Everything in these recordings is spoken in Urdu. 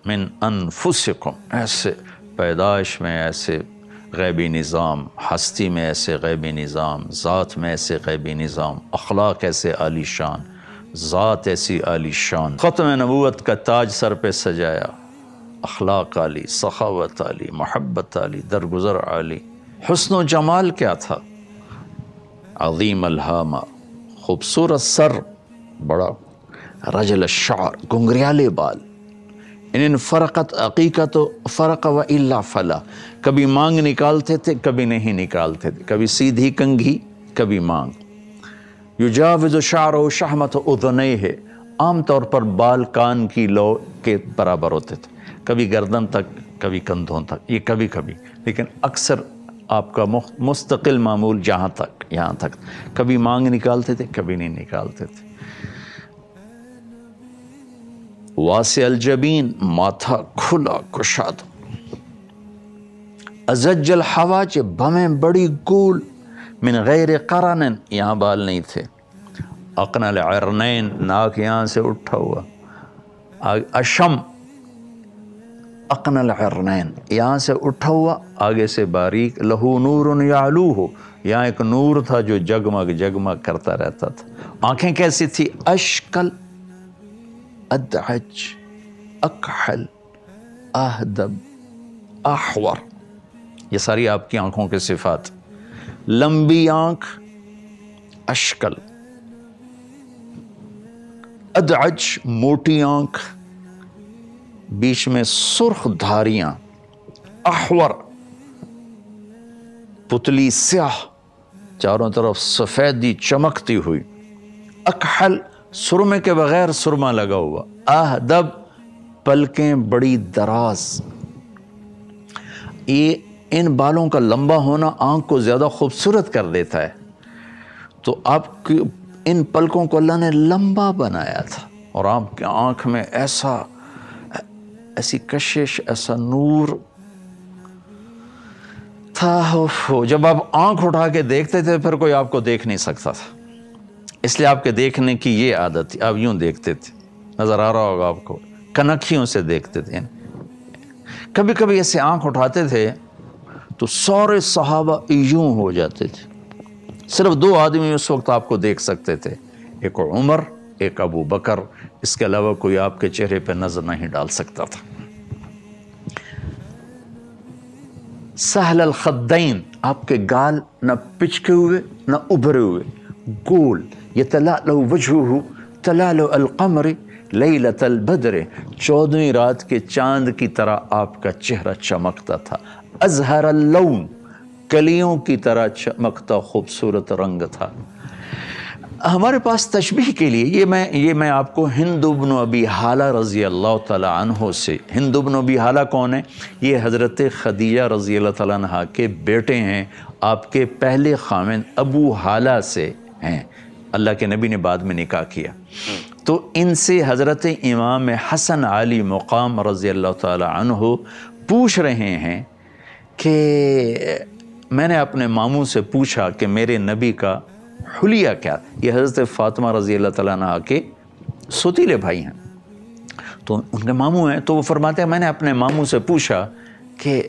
من انفسکم، ایسے پیدائش میں ایسے غیبی نظام، ہستی میں ایسے غیبی نظام، ذات میں ایسے غیبی نظام، اخلاق ایسے عالی شان، ذات ایسی عالی شان، ختم نبوت کا تاج سر پہ سجایا، اخلاق عالی، سخاوت عالی، محبت عالی، درگزر عالی، حسن و جمال کیا تھا، عظیم الہامہ، خوبصورت سر، بڑا رجل الشعر، گنگریالے بال، ان فرقت عقیقت و فرق و الا فلا، کبھی مانگ نکالتے تھے کبھی نہیں نکالتے تھے، کبھی سیدھی کنگھی کبھی مانگ، یجاوز شعرہ شحمت اذنیہ، عام طور پر بال کان کی لو کے برابر ہوتے تھے، کبھی گردن تک کبھی کندھوں تک، یہ کبھی کبھی، لیکن اکثر آپ کا مستقل معمول جہاں تک یہاں تک، کبھی مانگ نکالتے تھے کبھی نہیں نکالتے تھے، واسع الجبین، ماتھا کھلا کشاد، ازج الحواج، بمیں بڑی گول، من غیر قرن، یہاں بال نہیں تھے، اقنع العرنین، ناک یہاں سے اٹھا ہوا، اشم، اقنع العرنین، یہاں سے اٹھا ہوا آگے سے باریک، لہو نور یعلوہ، یہاں ایک نور تھا جو جگمگ جگمگ کرتا رہتا تھا، آنکھیں کیسی تھی، اشکل، ادعج، اکحل، اہدب، احور، یہ ساری آپ کی آنکھوں کے صفات، لمبی آنکھ، اشکل، ادعج، موٹی آنکھ، بیچ میں سرخ دھاریاں، احور، پتلی سیاہ، چاروں طرف سفیدی چمکتی ہوئی، اکحل، سرمے کے بغیر سرما لگا ہوا، اہدب، پلکیں بڑی دراز، یہ ان بالوں کا لمبا ہونا آنکھ کو زیادہ خوبصورت کر دیتا ہے، تو آپ کی ان پلکوں کو اللہ نے لمبا بنایا تھا، اور آپ کی آنکھ میں ایسی کشش، ایسا نور تھا، جب آپ آنکھ اٹھا کے دیکھتے تھے پھر کوئی آپ کو دیکھ نہیں سکتا تھا، اس لیے آپ کے دیکھنے کی یہ عادت تھی، آپ یوں دیکھتے تھے، نظر آ رہا ہوگا آپ کو، کنکھیوں سے دیکھتے تھے، کبھی کبھی ایسے آنکھ اٹھاتے تھے تو سارے صحابہ یوں ہو جاتے تھے، صرف 2 آدمی اس وقت آپ کو دیکھ سکتے تھے، ایک عمر، ایک ابو بکر، اس کے علاوہ کوئی آپ کے چہرے پہ نظر نہیں ڈال سکتا تھا، سہل الخدین، آپ کے گال نہ پچکے ہوئے نہ ابھرے ہوئے، گول، یتلألؤ وجہہ تلألؤ القمر لیلۃ البدر، 14ویں رات کے چاند کی طرح آپ کا چہرہ چمکتا تھا، ازہر اللون، کلیوں کی طرح چمکتا خوبصورت رنگ تھا۔ ہمارے پاس تشبیہ کے لیے یہ میں آپ کو ہند بن ابی حالہ رضی اللہ تعالیٰ عنہ سے، ہند بن ابی حالہ کون ہے؟ یہ حضرت خدیجہ رضی اللہ تعالیٰ عنہ کے بیٹے ہیں، آپ کے پہلے خاوند ابو حالہ سے ہیں، اللہ کے نبی نے بعد میں نکاح کیا، تو ان سے حضرت امام حسن علی مقام رضی اللہ تعالیٰ عنہ پوچھ رہے ہیں کہ میں نے اپنے ماموں سے پوچھا کہ میرے نبی کا حلیہ کیا، یہ حضرت فاطمہ رضی اللہ تعالیٰ عنہ کے سوتیلے بھائی ہیں، تو ان کے ماموں ہیں، تو وہ فرماتے ہیں میں نے اپنے ماموں سے پوچھا کہ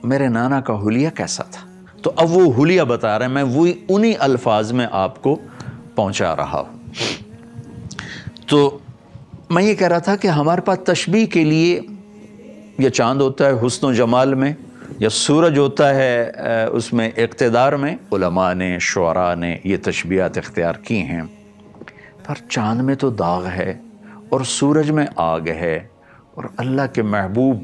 میرے نانا کا حلیہ کیسا تھا، تو اب وہ حلیہ بتا رہے ہیں، میں وہی انہی الفاظ میں آپ کو پہنچا رہا ہوں۔ تو میں یہ کہہ رہا تھا کہ ہمارے پاس تشبیہ کے لیے یہ چاند ہوتا ہے حسن و جمال میں، یا سورج ہوتا ہے اس میں اقتدار میں، علماء نے، شعراء نے یہ تشبیہات اختیار کی ہیں، پر چاند میں تو داغ ہے اور سورج میں آگ ہے، اور اللہ کے محبوب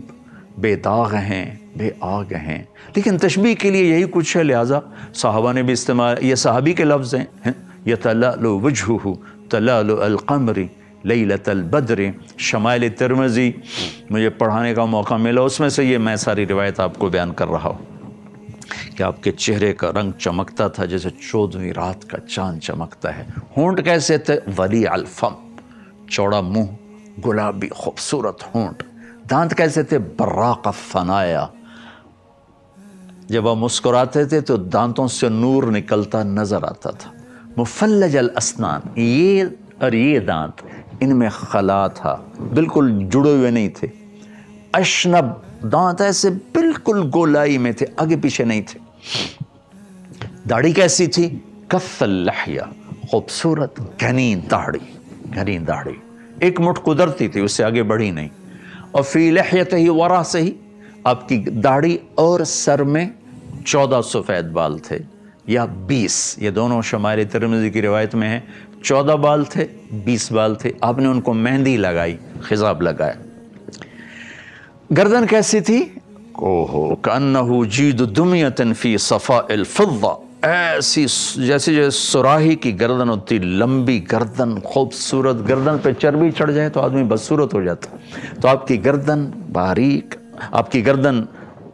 بے داغ ہیں، بے آگ ہیں، لیکن تشبیہ کے لیے یہی کچھ ہے، لہٰذا صحابہ نے بھی استعمال، یہ صحابی کے لفظ ہیں، یتلألؤ وجہہ تلألؤ القمر لیلۃ البدر، شمائل ترمذی مجھے پڑھانے کا موقع ملا، اس میں سے یہ میں ساری روایت آپ کو بیان کر رہا ہوں کہ آپ کے چہرے کا رنگ چمکتا تھا جیسے 14ویں رات کا چاند چمکتا ہے، ہونٹ کیسے تھے، ولیع الفم، چوڑا منہ، گلابی خوبصورت ہونٹ، دانت کیسے تھے، براق الثنایا، جب آپ مسکراتے تھے تو دانتوں سے نور نکلتا نظر آتا تھا، مفلج الاسنان، یہ اور یہ دانت، ان میں خلا تھا، بالکل جڑے ہوئے نہیں تھے، اشنب دانت ایسے بالکل گولائی میں تھے، آگے پیچھے نہیں تھے۔ داڑھی کیسی تھی؟ کث اللحیہ، خوبصورت گھنی داڑھی، ایک مٹھ قدرتی تھی، اس سے آگے بڑھی نہیں۔ اور فی لحیتہ وراسہ، آپ کی داڑھی اور سر میں 14 سفید بال تھے یا 20، یہ دونوں شمائل ترمذی کی روایت میں ہیں، 14 بال تھے، 20 بال تھے، آپ نے ان کو مہندی لگائی، خضاب لگایا۔ گردن کیسی تھی؟ اوہو کأنہ جید دمیۃ فی صفاء الفضہ، ایسی جیسے سراہی کی گردن ہوتی، لمبی گردن، خوبصورت گردن پہ چربی چڑھ جائے تو آدمی بدصورت ہو جاتا، تو آپ کی گردن باریک، آپ کی گردن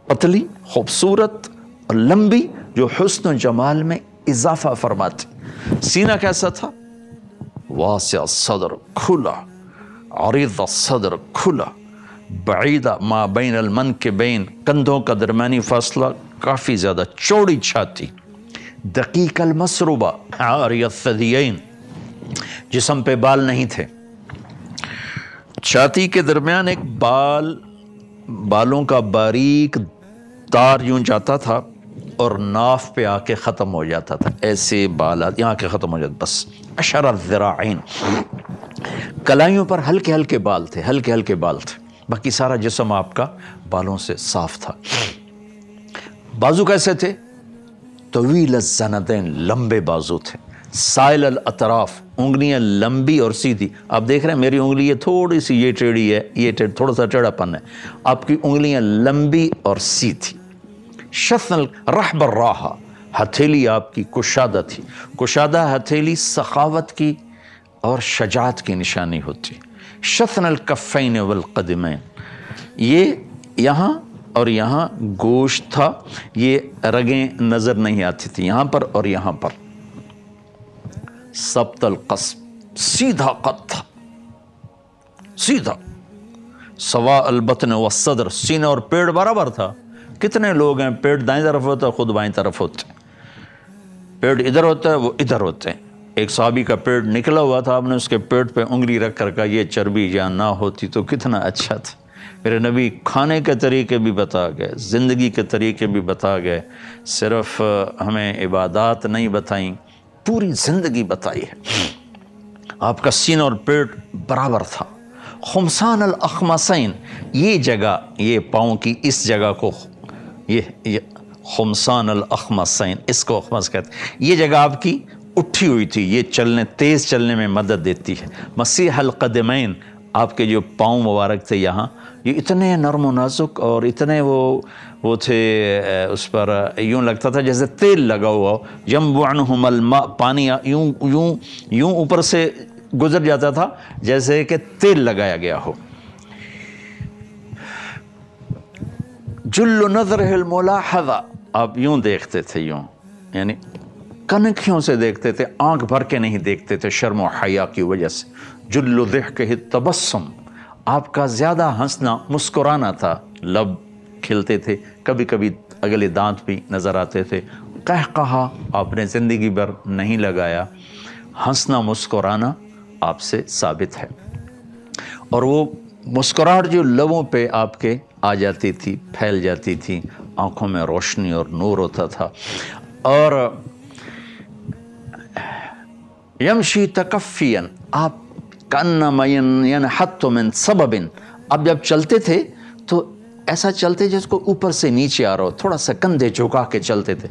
پتلی، خوبصورت اور لمبی، جو حسن و جمال میں اضافہ فرماتی۔ سینہ کیسا تھا؟ واسع صدر، کھلا، عریض الصدر، کھلا، بعیدہ ما بین المنکبین، کندھوں کا درمیانی فاصلہ کافی زیادہ، چوڑی چھاتی، دقیق المسروبہ، عاری الثدیین، جسم پہ بال نہیں تھے، چھاتی کے درمیان ایک بالوں کا باریک تار یوں جاتا تھا اور ناف پہ آ کے ختم ہو جاتا تھا، ایسے بالات یہاں کے ختم ہو جاتے بس۔ اشر الذراعین، کلائیوں پر ہلکے ہلکے بال تھے، باقی سارا جسم آپ کا بالوں سے صاف تھا۔ بازو کیسے تھے؟ طویل الزندین، لمبے بازو تھے، سائل الاطراف، انگلیاں لمبی اور سیدھی، آپ دیکھ رہے ہیں میری انگلی یہ تھوڑی سی یہ ٹیڑھی ہے، یہ تھوڑا سا ٹیڑھا پن ہے، آپ کی انگلیاں لمبی اور سیدھی۔ شثن رحب الراحہ، ہتھیلی آپ کی کشادہ تھی، کشادہ ہتھیلی سخاوت کی اور شجاعت کی نشانی ہوتی۔ شثن الکفین والقدمین، یہ یہاں اور یہاں گوشت تھا، یہ رگیں نظر نہیں آتی تھی یہاں پر اور یہاں پر۔ سبط القصب، سیدھا قد تھا، سیدھا۔ سواء البطن والصدر، سینہ اور پیٹ برابر تھا۔ کتنے لوگ ہیں پیٹ دائیں طرف ہوتا ہے، خود بائیں طرف ہوتے ہیں، پیٹ ادھر ہوتا ہے وہ ادھر ہوتے ہیں۔ ایک صحابی کا پیٹ نکلا ہوا تھا، آپ نے اس کے پیٹ پہ انگلی رکھ کر کہا یہ چربی جہاں نہ ہوتی تو کتنا اچھا تھا۔ میرے نبی کھانے کے طریقے بھی بتا گئے، زندگی کے طریقے بھی بتا گئے، صرف ہمیں عبادات نہیں بتائیں، پوری زندگی بتائی ہے۔ آپ کا سینہ اور پیٹ برابر تھا۔ خمسان الاخمسین، یہ جگہ، یہ پاؤں کی اس جگہ کو یہ خمسان الاخمسین، اس کو اخمس کہتے ہیں، یہ جگہ آپ کی اٹھی ہوئی تھی، یہ تیز چلنے میں مدد دیتی ہے۔ مسیح القدمین، آپ کے جو پاؤں مبارک تھے یہاں، یہ اتنے نرم و نازک اور اتنے وہ تھے، اس پر یوں لگتا تھا جیسے تیل لگا ہوا ہو۔ ینبع عنہم الماء، پانی یوں اوپر سے گزر جاتا تھا جیسے کہ تیل لگایا گیا ہو۔ جل نظرہ الملاحظہ، آپ یوں دیکھتے تھے، یوں یعنی کنکھیوں سے دیکھتے تھے، آنکھ بھر کے نہیں دیکھتے تھے شرم و حیا کی وجہ سے۔ جل ضحکہ التبسم، آپ کا زیادہ ہنسنا مسکرانا تھا، لب کھلتے تھے، کبھی کبھی اگلے دانت بھی نظر آتے تھے۔ قہقہا آپ نے زندگی بھر نہیں لگایا، ہنسنا مسکرانا آپ سے ثابت ہے۔ اور وہ مسکراہٹ جو لبوں پہ آپ کے آ جاتی تھی، پھیل جاتی تھی، آنکھوں میں روشنی اور نور ہوتا تھا۔ اور یمشی تکفین، آپ کانما ینحط من سبب، اب جب چلتے تھے تو ایسا چلتے جس کو اوپر سے نیچے آ رہا ہو، تھوڑا سا کندھے جھکا کے چلتے تھے،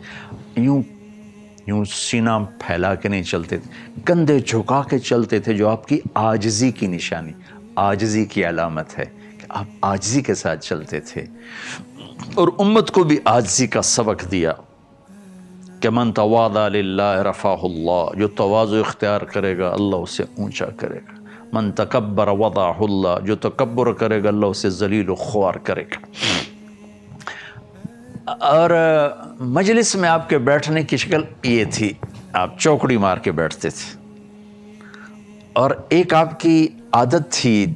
یوں سینہ پھیلا کے نہیں چلتے تھے، کندھے جھکا کے چلتے تھے، جو آپ کی عاجزی کی نشانی، عاجزی کی علامت ہے کہ آپ عاجزی کے ساتھ چلتے تھے۔ اور امت کو بھی عاجزی کا سبق دیا کہ من تواضع للہ رفعہ اللہ، جو تواضع اختیار کرے گا اللہ اسے اونچا کرے گا۔ من تکبر وضعہ اللہ، جو تکبر کرے گا اللہ اسے ذلیل و خوار کرے گا۔ اور مجلس میں آپ کے بیٹھنے کی شکل یہ تھی، آپ چوکڑی مار کے بیٹھتے تھے، اور ایک آپ کی عادت تھی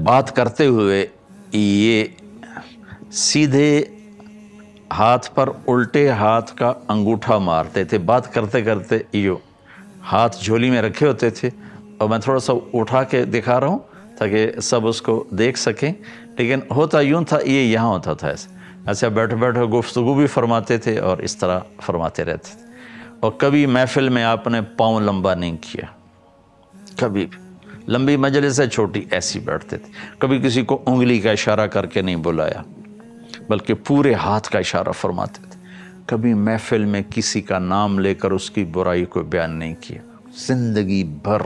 بات کرتے ہوئے یہ سیدھے ہاتھ پر الٹے ہاتھ کا انگوٹھا مارتے تھے، بات کرتے کرتے یوں ہاتھ جھولی میں رکھے ہوتے تھے اور میں تھوڑا سا اٹھا کے دکھا رہا ہوں تاکہ سب اس کو دیکھ سکیں، لیکن ہوتا یوں تھا، یہ یہاں ہوتا تھا ایسے بیٹھے بیٹھے گفتگو بھی فرماتے تھے اور اس طرح فرماتے رہتے تھے. اور کبھی محفل میں آپ نے پاؤں لمبا نہیں کیا، کبھی بھی. لمبی مجلس ہے چھوٹی ایسی بیٹھتے تھے. کبھی کسی کو انگلی کا اشارہ کر کے نہیں بلایا بلکہ پورے ہاتھ کا اشارہ فرماتے تھے. کبھی محفل میں کسی کا نام لے کر اس کی برائی کو بیان نہیں کیا. زندگی بھر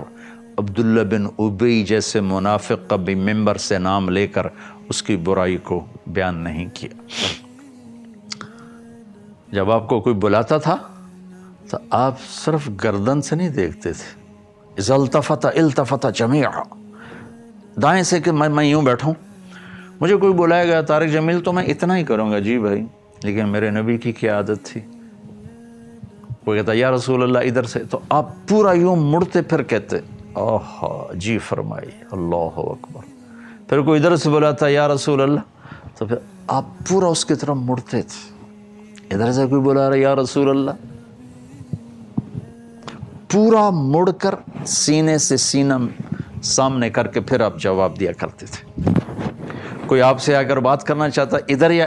عبداللہ بن ابی جیسے منافق کا بھی ممبر سے نام لے کر اس کی برائی کو بیان نہیں کیا. جب آپ کو کوئی بلاتا تھا تو آپ صرف گردن سے نہیں دیکھتے تھے. اذا التفت التفت جميعا، دائیں سے کہ میں یوں بیٹھوں، مجھے کوئی بلائے گا طارق جمیل تو میں اتنا ہی کروں گا، جی بھائی، لیکن میرے نبی کی کیا عادت تھی. کوئی کہتا یا رسول اللہ ادھر سے، تو آپ پورا یوں مڑتے پھر کہتے آہا جی فرمائی، اللہ اکبر. پھر کوئی ادھر سے بلاتا یا رسول اللہ تو پھر آپ پورا اس کی طرف مڑتے تھے. ادھر سے کوئی بلا رہا یا رسول اللہ، پورا مڑ کر سینے سے سینہ سامنے کر کے پھر آپ جواب دیا کرتے تھے. کوئی آپ سے آ کر بات کرنا چاہتا ادھر یا